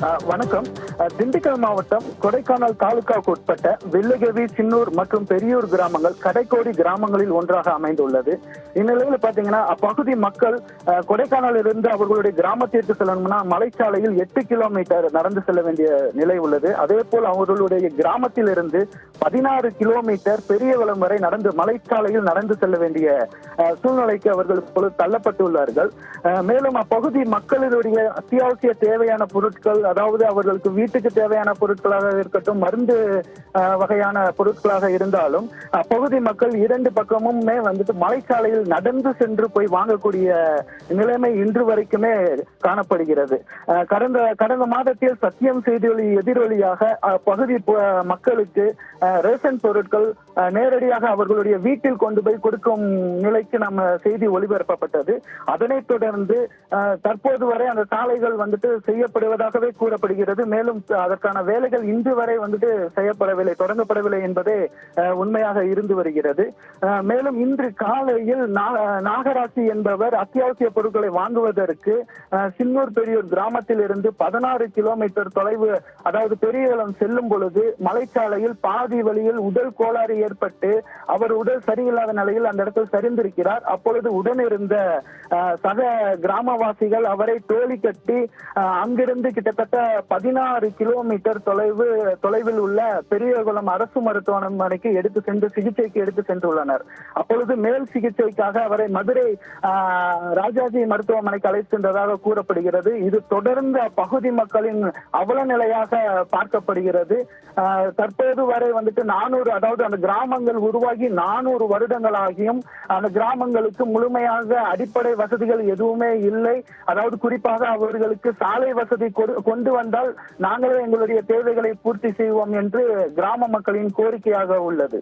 வணக்கம். திண்டுக்கல் மாவட்டம் கொடைக்கானல் தாலுகாவுக்கு உட்பட்ட வெள்ளிகவி, சின்னூர் மற்றும் பெரியூர் கிராமங்கள் கடைக்கோடி கிராமங்களில் ஒன்றாக அமைந்துள்ளது. இந்நிலையில் பாத்தீங்கன்னா அப்பகுதி மக்கள் கொடைக்கானலில் இருந்து அவர்களுடைய கிராமத்திற்கு செல்லணும்னா மலைச்சாலையில் 8 கிலோமீட்டர் நடந்து செல்ல வேண்டிய நிலை உள்ளது. அதே போல் அவர்களுடைய கிராமத்தில் இருந்து 16 கிலோமீட்டர் பெரியவளம் வரை மலைச்சாலையில் நடந்து செல்ல வேண்டிய சூழ்நிலைக்கு அவர்கள் இப்பொழுது தள்ளப்பட்டுள்ளார்கள். மேலும் அப்பகுதி மக்களுடைய அத்தியாவசிய தேவையான பொருட்கள், அதாவது அவர்களுக்கு வீட்டுக்கு தேவையான பொருட்களாக இருக்கட்டும், மருந்து வகையான பொருட்களாக இருந்தாலும் அப்பகுதி மக்கள் 2 பக்கமுமே மலைச்சாலையில் நடந்து சென்று போய் வாங்கக்கூடிய நிலைமை இன்று வரைக்குமே காணப்படுகிறது. கடந்த மாதத்தில் சத்தியம் செய்தியொலி எதிரொலியாக பகுதி மக்களுக்கு ரேஷன் பொருட்கள் நேரடியாக அவர்களுடைய வீட்டில் கொண்டு போய் கொடுக்கும் நிலைக்கு நம்ம செய்தி ஒளிபரப்பப்பட்டது. அதனைத் தொடர்ந்து தற்போது வரை அந்த சாலைகள் செய்யப்படுவதாகவே கூறப்படுகிறது. மேலும் அதற்கான வேலைகள் இன்று வரை செய்யப்படவில்லை, தொடங்கப்படவில்லை என்பதே உண்மையாக இருந்து வருகிறது. மேலும் இன்று காலையில் நாகராசி என்பவர் அத்தியாவசிய பொருட்களை வாங்குவதற்கு சின்னூர் பெரியூர் கிராமத்தில் இருந்து 16 கிலோமீட்டர் தொலைவு, அதாவது பெரியவளம் செல்லும் பொழுது மலைச்சாலையில் பாதி வழியில் உடல் கோளாறு ஏற்பட்டு அவர் உடல் சரியில்லாத நிலையில் அந்த இடத்தில் சரிந்திருக்கிறார். அப்பொழுது உடனிருந்த சக கிராமவாசிகள் அவரை தோழி கட்டி அங்கிருந்து கிட்டத்தட்ட 16 கிலோமீட்டர் தொலைவில் உள்ள பெரியகுளம் அரசு மருத்துவமனைக்கு சிகிச்சைக்கு எடுத்து சென்றுள்ளனர். அப்பொழுது மேல் சிகிச்சைக்காக அவரை மதுரை ராஜாஜி மருத்துவமனைக்கு அழைத்து சென்றதாக கூறப்படுகிறது. இது தொடர்ந்து அப்பகுதி மக்களின் அவல நிலையாக பார்க்கப்படுகிறது. தற்போது வரை 400, அதாவது அந்த கிராமங்கள் உருவாகி 400 வருடங்களாகியும் அந்த கிராமங்களுக்கு முழுமையாக அடிப்படை வசதிகள் எதுவுமே இல்லை. அதாவது குறிப்பாக அவர்களுக்கு சாலை வசதி கொண்டு வந்தால் நாங்களே எங்களுடைய தேவைகளை பூர்த்தி செய்வோம் என்று கிராம மக்களின் கோரிக்கையாக உள்ளது.